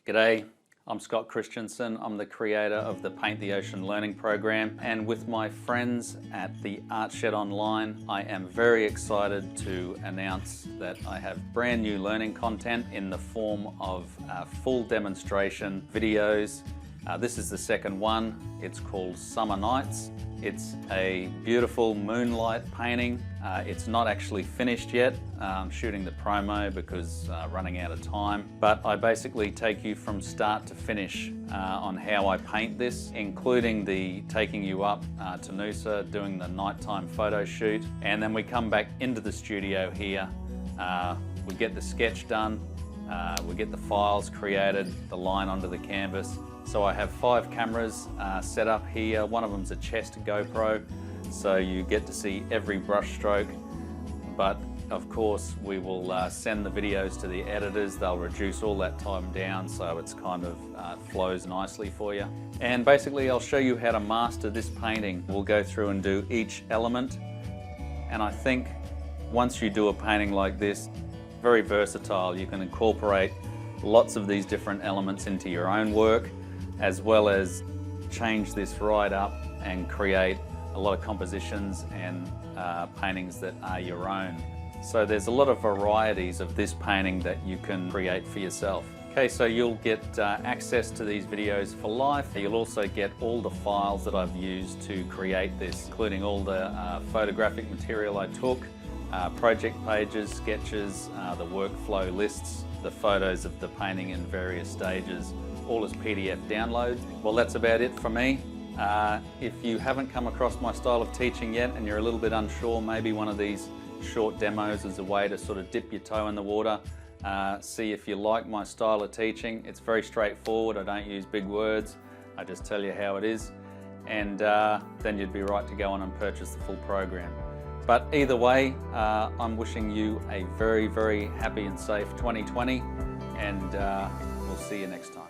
G'day, I'm Scott Christensen. I'm the creator of the Paint the Ocean learning program, and with my friends at the Art Shed Online, I am very excited to announce that I have brand new learning content in the form of full demonstration videos. This is the second one. It's called Summer Nights. It's a beautiful moonlight painting. It's not actually finished yet. I'm shooting the promo because running out of time. But I basically take you from start to finish on how I paint this, including the taking you up to Noosa, doing the nighttime photo shoot. And then we come back into the studio here. We get the sketch done. We get the files created, the line onto the canvas. So I have 5 cameras set up here. One of them's a chest GoPro, so you get to see every brush stroke. But of course, we will send the videos to the editors. They'll reduce all that time down so it's kind of flows nicely for you. And basically, I'll show you how to master this painting. We'll go through and do each element. And I think once you do a painting like this, very versatile. You can incorporate lots of these different elements into your own work, as well as change this right up and create a lot of compositions and paintings that are your own. So there's a lot of varieties of this painting that you can create for yourself. Okay, so you'll get access to these videos for life. You'll also get all the files that I've used to create this, including all the photographic material I took, project pages, sketches, the workflow lists, the photos of the painting in various stages, all as PDF downloads. Well, that's about it for me. If you haven't come across my style of teaching yet and you're a little bit unsure, maybe one of these short demos is a way to sort of dip your toe in the water, see if you like my style of teaching. It's very straightforward. I don't use big words. I just tell you how it is, and then you'd be right to go on and purchase the full program. But either way, I'm wishing you a very, very happy and safe 2020, and we'll see you next time.